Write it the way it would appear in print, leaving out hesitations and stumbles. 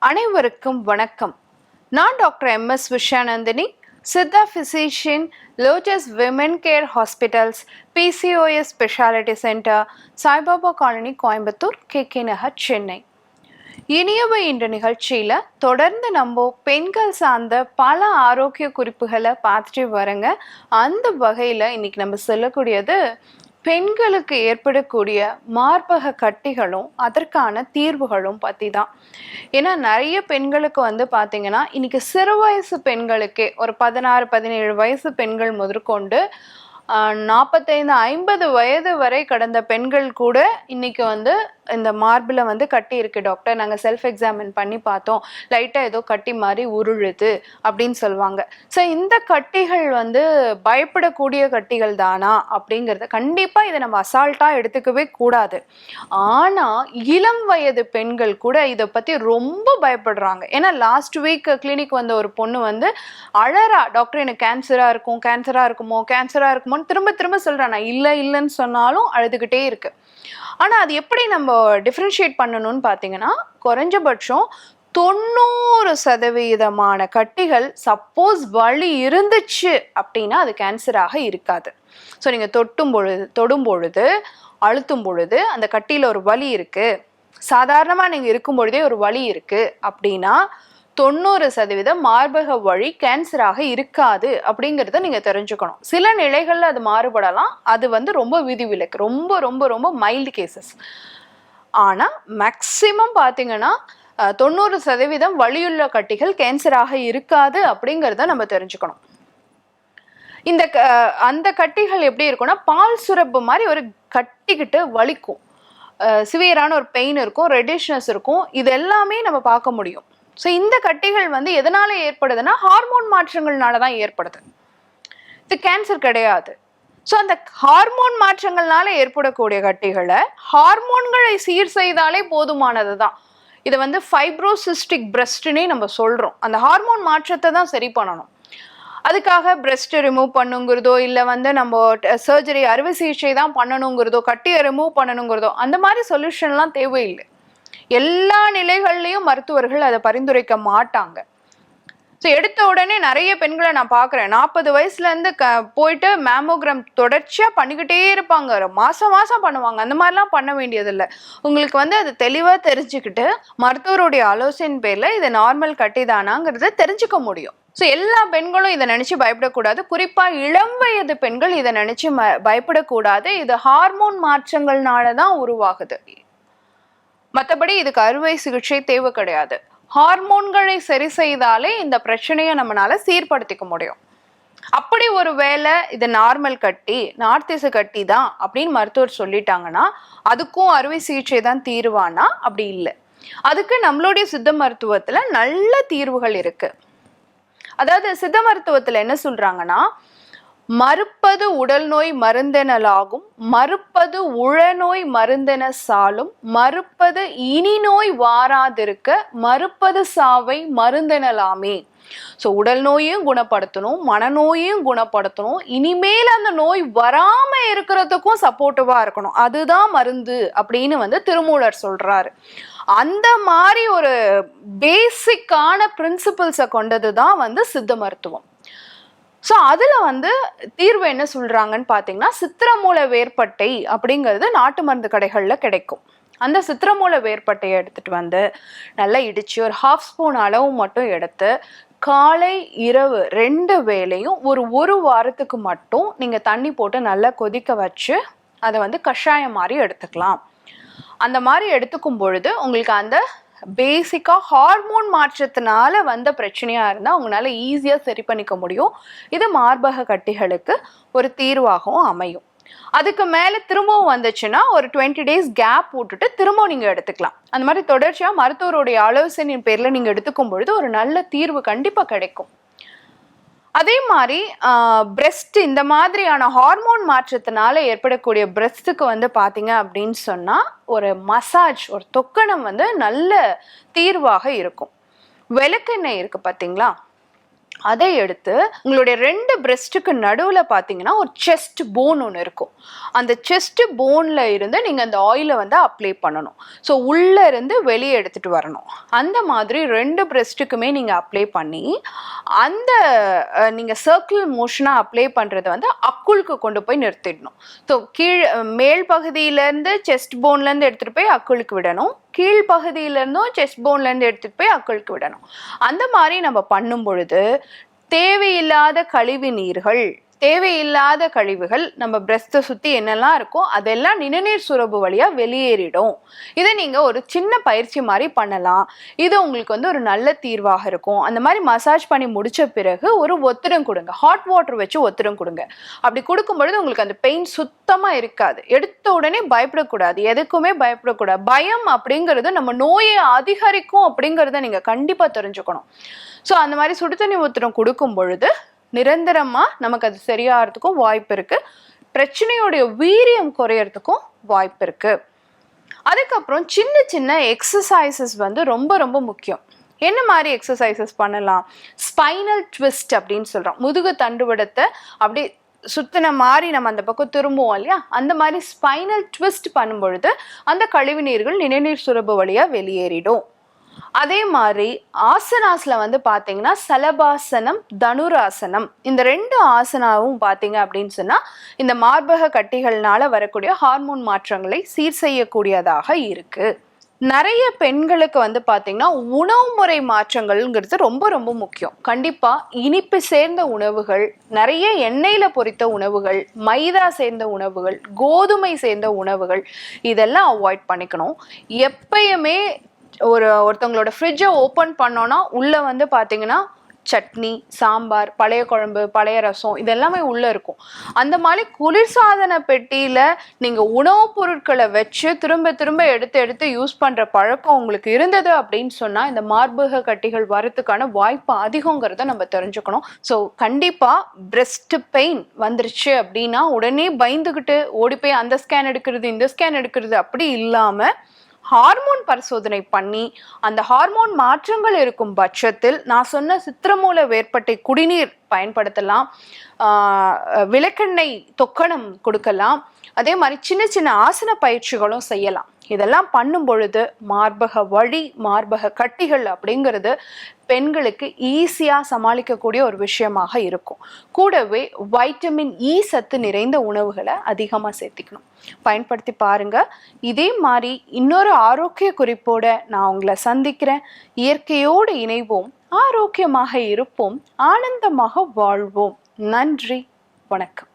அனைவருக்கும் வணக்கம். நான் doctor M S. Vishanandini, Siddha physician, lotus women care hospitals, PCOS speciality centre, Saibaba colony, Coimbatore, KK Nagar, Chennai. இனியவை என்ற நிகழ்ச்சியில் தொடர்ந்து நம்ம பெண்கள் சார்ந்த பல ஆரோக்கிய குறிப்புகளை பார்த்துட்டு வரங்க. அந்த வகையில் இன்னைக்கு நம்ம சொல்லக்கூடியது பெண்களுக்கு ஏற்படக்கூடிய மார்பக கட்டிகளும் அதற்கான தீர்வுகளும் பற்றி தான். ஏன்னா நிறைய பெண்களுக்கு பார்த்தீங்கன்னா இன்னைக்கு சிறு வயசு பெண்களுக்கே ஒரு 16-17 வயசு பெண்கள் முதற்கொண்டு 45-50 வயது வரை கடந்த பெண்கள் கூட இன்னைக்கு இந்த மார்பில் கட்டி இருக்கு டாக்டர், நாங்கள் செல்ஃப் எக்ஸாமின் பண்ணி பார்த்தோம், லைட்டாக ஏதோ கட்டி மாதிரி உருளுது அப்படின்னு சொல்லுவாங்க. ஸோ இந்த கட்டிகள் பயப்படக்கூடிய கட்டிகள் தானா அப்படிங்கிறத கண்டிப்பாக இதை நம்ம அசால்ட்டாக எடுத்துக்கவே கூடாது. ஆனால் இளம் வயது பெண்கள் கூட இதை பற்றி ரொம்ப பயப்படுறாங்க. ஏன்னா லாஸ்ட் வீக் கிளினிக் வந்த ஒரு பொண்ணு அழறா, டாக்டர் எனக்கு கேன்சராக இருக்குமோ திரும்ப திரும்ப சொல்றேன். நான் இல்லைன்னு சொன்னாலும் அழுதுகிட்டே இருக்கு. ஆனா அது எப்படி நம்ம டிஃபரன்ஷியேட் பண்ணணும்னு பாத்தீங்கன்னா, குறைஞ்சபட்சம் 90% கட்டிகள் சப்போஸ் வலி இருந்துச்சு அப்படின்னா அது கேன்சராக இருக்காது. ஸோ நீங்க தொடும் பொழுது அழுத்தும் பொழுது அந்த கட்டியில ஒரு வலி இருக்கு, சாதாரணமா நீங்க இருக்கும் பொழுதே ஒரு வலி இருக்கு அப்படின்னா 90% மார்பக வழி கேன்சராக இருக்காது அப்படிங்கிறத நீங்க தெரிஞ்சுக்கணும். சில நிலைகள்ல அது மாறுபடலாம், அது ரொம்ப விதிவிலக்கு, ரொம்ப ரொம்ப ரொம்ப மைல்டு கேசஸ். ஆனா மேக்சிமம் பாத்தீங்கன்னா 90% வலியுள்ள கட்டிகள் கேன்சராக இருக்காது அப்படிங்கிறத நம்ம தெரிஞ்சுக்கணும். அந்த கட்டிகள் எப்படி இருக்கும்னா, பால் சுரப்பு மாதிரி ஒரு கட்டிக்கிட்டு வலிக்கும், சிவியரான ஒரு பெயின் இருக்கும், ரெடிஷ்னஸ் இருக்கும், இது எல்லாமே நம்ம பார்க்க முடியும். ஸோ இந்த கட்டிகள் எதனால ஏற்படுதுன்னா ஹார்மோன் மாற்றங்கள்னால தான் ஏற்படுது. இது கேன்சர் கிடையாது. ஸோ அந்த ஹார்மோன் மாற்றங்கள்னால ஏற்படக்கூடிய கட்டிகளை ஹார்மோன்களை சீர் செய்தாலே போதுமானது தான். இதை ஃபைப்ரோசிஸ்டிக் பிரெஸ்ட்னே நம்ம சொல்றோம். அந்த ஹார்மோன் மாற்றத்தை தான் சரி பண்ணணும். அதுக்காக பிரெஸ்ட் ரிமூவ் பண்ணுங்கிறதோ இல்லை நம்ம சர்ஜரி அறுவை சிகிச்சை தான் பண்ணணுங்கிறதோ கட்டியை ரிமூவ் பண்ணணுங்கிறதோ அந்த மாதிரி சொல்யூஷன்லாம் தேவையில்லை. எல்லா நிலைகள்லையும் மருத்துவர்கள் அதை பரிந்துரைக்க மாட்டாங்க. ஸோ எடுத்த உடனே நிறைய பெண்களை நான் பார்க்குறேன், 40 வயசுலேருந்து போயிட்டு மேமோகிராம் தொடர்ச்சியாக பண்ணிக்கிட்டே இருப்பாங்க, மாதம் பண்ணுவாங்க. அந்த மாதிரிலாம் பண்ண வேண்டியதில்லை. உங்களுக்கு அது தெளிவாக தெரிஞ்சுக்கிட்டு மருத்துவருடைய ஆலோசனை பேரில் இது நார்மல் கட்டிதானாங்கிறத தெரிஞ்சுக்க முடியும். ஸோ எல்லா பெண்களும் இதை நினச்சி பயப்படக்கூடாது. குறிப்பாக இளம் வயது பெண்கள் இதை நினச்சி பயப்படக்கூடாது. இது ஹார்மோன் மாற்றங்கள்னால தான் உருவாகுது. மற்றபடி இதுக்கு அறுவை சிகிச்சை தேவை கிடையாது. ஹார்மோன்களை சரி செய்தாலே இந்த பிரச்சனையை நம்மளால சீர்படுத்திக்க முடியும். அப்படி ஒரு வேளை இது நார்மல் கட்டி, நார்த்திசு கட்டி தான் அப்படின்னு மருத்துவர் சொல்லிட்டாங்கன்னா அதுக்கும் அறுவை சிகிச்சை தான் தீர்வானா? அப்படி இல்லை. அதுக்கு நம்மளுடைய சித்த மருத்துவத்துல நல்ல தீர்வுகள் இருக்கு. அதாவது சித்த மருத்துவத்துல என்ன சொல்றாங்கன்னா, மறுப்பது உடல் நோய் மருந்தெனலாகும், மறுப்பது உளநோய் மருந்தென சாலும், மறுப்பது இனி நோய் வாராதிருக்க, மறுப்பது சாவை மருந்தெனலாமே. ஸோ உடல் நோயையும் குணப்படுத்தணும், மனநோயையும் குணப்படுத்தணும், இனிமேல் அந்த நோய் வராம இருக்கிறதுக்கும் சப்போர்ட்டிவா இருக்கணும், அதுதான் மருந்து அப்படின்னு திருமூலர் சொல்றாரு. அந்த மாதிரி ஒரு பேசிக்கான பிரின்சிபிள்ஸை கொண்டது தான் சித்த மருத்துவம். ஸோ அதில் தீர்வு என்ன சொல்கிறாங்கன்னு பார்த்தீங்கன்னா, சித்திரமூல வேர்பட்டை அப்படிங்கிறது நாட்டு மருந்து கடைகளில் கிடைக்கும். அந்த சித்திரமூல வேர்பட்டையை எடுத்துகிட்டு நல்லா இடித்து ஒரு 1/2 ஸ்பூன் அளவு மட்டும் எடுத்து காலை இரவு 2 வேளையும் ஒரு வாரத்துக்கு மட்டும் நீங்கள் தண்ணி போட்டு நல்லா கொதிக்க வச்சு அதை கஷாயம் மாதிரி எடுத்துக்கலாம். அந்த மாதிரி எடுத்துக்கும் பொழுது உங்களுக்கு அந்த பேசிக்கா ஹார்மோன் மாற்றத்தினால பிரச்சனையா இருந்தா உங்களால ஈஸியா சரி பண்ணிக்க முடியும். இது மார்பக கட்டிகளுக்கு ஒரு தீர்வாகவும் அமையும். அதுக்கு மேல திரும்பவும் வந்துச்சுன்னா ஒரு 20 days கேப் போட்டுட்டு திரும்பவும் நீங்க எடுத்துக்கலாம். அந்த மாதிரி தொடர்ச்சியா மருத்துவருடைய ஆலோசனையின் பேர்ல நீங்க எடுத்துக்கும் பொழுது ஒரு நல்ல தீர்வு கண்டிப்பா கிடைக்கும். அதே மாதிரி பிரெஸ்ட், இந்த மாதிரியான ஹார்மோன் மாற்றத்தினால ஏற்படக்கூடிய பிரெஸ்ட்டுக்கு பார்த்தீங்க அப்படின்னு சொன்னால் ஒரு மசாஜ், ஒரு தொக்கணம் நல்ல தீர்வாக இருக்கும். விளக்கெண்ணெய் இருக்குது பார்த்தீங்களா, அதை எடுத்து உங்களுடைய 2 பிரெஸ்ட்டுக்கு நடுவில் பார்த்தீங்கன்னா ஒரு செஸ்ட் போன் ஒன்று இருக்கும். அந்த செஸ்ட் போனில் இருந்து நீங்கள் அந்த ஆயிலை வந்து அப்ளை பண்ணணும். ஸோ உள்ளே இருந்து வெளியே எடுத்துகிட்டு வரணும். அந்த மாதிரி 2 பிரெஸ்ட்டுக்குமே நீங்கள் அப்ளை பண்ணி அந்த நீங்கள் சர்க்கிள் மோஷனாக அப்ளை பண்ணுறதை வந்து அக்குளுக்கு கொண்டு போய் நிறுத்திடணும். ஸோ மேல் பகுதியிலேருந்து செஸ்ட் போன்லேருந்து எடுத்துகிட்டு போய் அக்குளுக்கு விடணும். கீழ் பகுதியிலேருந்தும் செஸ்ட் போன்லேருந்து எடுத்துகிட்டு போய் அக்குளுக்கு விடணும். அந்த மாதிரி நம்ம பண்ணும் பொழுது தேவையில்லாத கழிவுகள் நம்ம பிரஸ்ட்டை சுற்றி என்னெல்லாம் இருக்கோ அதெல்லாம் நிணநீர் சுரப்பு வழியாக வெளியேறிடும். இதை நீங்கள் ஒரு சின்ன பயிற்சி மாதிரி பண்ணலாம். இது உங்களுக்கு வந்து ஒரு நல்ல தீர்வாக இருக்கும். அந்த மாதிரி மசாஜ் பண்ணி முடித்த பிறகு ஒரு ஒத்தடம் கொடுங்க. ஹாட் வாட்டர் வச்சு ஒத்தடம் கொடுங்க. அப்படி கொடுக்கும்பொழுது உங்களுக்கு அந்த பெயின் சுத்தமாக இருக்காது. எடுத்த உடனே பயப்படக்கூடாது, எதுக்குமே பயப்படக்கூடாது. பயம் அப்படிங்கிறது நம்ம நோயை அதிகரிக்கும் அப்படிங்கிறத நீங்கள் கண்டிப்பாக தெரிஞ்சுக்கணும். ஸோ அந்த மாதிரி சுடு தண்ணி ஒத்தடம் கொடுக்கும் பொழுது நிரந்தரமாக நமக்கு அது சரியாகிறதுக்கும் வாய்ப்பு இருக்குது. பிரச்சனையோடைய வீரியம் குறையறதுக்கும் வாய்ப்பு இருக்குது. அதுக்கப்புறம் சின்ன சின்ன எக்ஸசைசஸ் வந்து ரொம்ப ரொம்ப முக்கியம். என்ன மாதிரி எக்ஸசைசஸ் பண்ணலாம்? ஸ்பைனல் ட்விஸ்ட் அப்படின்னு சொல்கிறோம். முதுகு தண்டுவடத்தை அப்படி சுத்தின மாதிரி நம்ம அந்த பக்கம் திரும்புவோம் இல்லையா, அந்த மாதிரி ஸ்பைனல் ட்விஸ்ட் பண்ணும்பொழுது அந்த கழிவு நீர்கள் நிணநீர் சுரப்பு வழியாக வெளியேறிடும். அதே மாதிரி ஆசனாஸ்ல வந்து பாத்தீங்கன்னா சலபாசனம், தனுராசனம், இந்த 2 ஆசனாவும் பாத்தீங்க அப்படின்னு சொன்னா இந்த மார்பக கட்டிகள்னால வரக்கூடிய ஹார்மோன் மாற்றங்களை சீர் செய்யக்கூடியதாக இருக்கு. நிறைய பெண்களுக்கு வந்து பாத்தீங்கன்னா உணவு முறை மாற்றங்கள்ங்கிறது ரொம்ப ரொம்ப முக்கியம். கண்டிப்பா இனிப்பு சேர்ந்த உணவுகள், நிறைய எண்ணெயில பொரித்த உணவுகள், மைதா சேர்ந்த உணவுகள், கோதுமை சேர்ந்த உணவுகள் இதெல்லாம் அவாய்ட் பண்ணிக்கணும். எப்பயுமே ஒருத்தவங்களோட ஃப்ரிட்ஜை ஓப்பன் பண்ணோன்னா உள்ள வந்து பார்த்தீங்கன்னா சட்னி, சாம்பார், பழைய குழம்பு, பழைய ரசம் இதெல்லாமே உள்ள இருக்கும். அந்த மாதிரி குளிர்சாதன பெட்டியில நீங்க உணவுப் பொருட்களை வச்சு திரும்ப திரும்ப எடுத்து யூஸ் பண்ற பழக்கம் உங்களுக்கு இருந்தது அப்படின்னு சொன்னா இந்த மார்பக கட்டிகள் வரதுக்கான வாய்ப்பு அதிகங்கிறத நம்ம தெரிஞ்சுக்கணும். ஸோ கண்டிப்பா பிரெஸ்ட் பெயின் வந்துருச்சு அப்படின்னா உடனே பயந்துகிட்டு ஓடி போய் அந்த ஸ்கேன் எடுக்கிறது, இந்த ஸ்கேன் எடுக்கிறது அப்படி இல்லாம ஹார்மோன் பரிசோதனை பண்ணி அந்த ஹார்மோன் மாற்றங்கள் இருக்கும் பட்சத்தில் நான் சொன்ன சித்திரமூல வேர்ப்பட்டை குடிநீர் பயன்படுத்தலாம், விளக்கெண்ணெய் தொக்கணம் கொடுக்கலாம், அதே மாதிரி சின்ன சின்ன ஆசன பயிற்சிகளும் செய்யலாம். இதெல்லாம் பண்ணும் பொழுது மார்பக வலி, மார்பக கட்டிகள் அப்படிங்கிறது பெண்களுக்கு ஈஸியாக சமாளிக்கக்கூடிய ஒரு விஷயமாக இருக்கும். கூடவே வைட்டமின் இ சத்து நிறைந்த உணவுகளை அதிகமாக சேர்த்திக்கணும். பயன்படுத்தி பாருங்க. இதே மாதிரி இன்னொரு ஆரோக்கிய குறிப்போட நான் உங்களை சந்திக்கிறேன். இயற்கையோடு இணைவோம், ஆரோக்கியமாக இருப்போம், ஆனந்தமாக வாழ்வோம். நன்றி, வணக்கம்.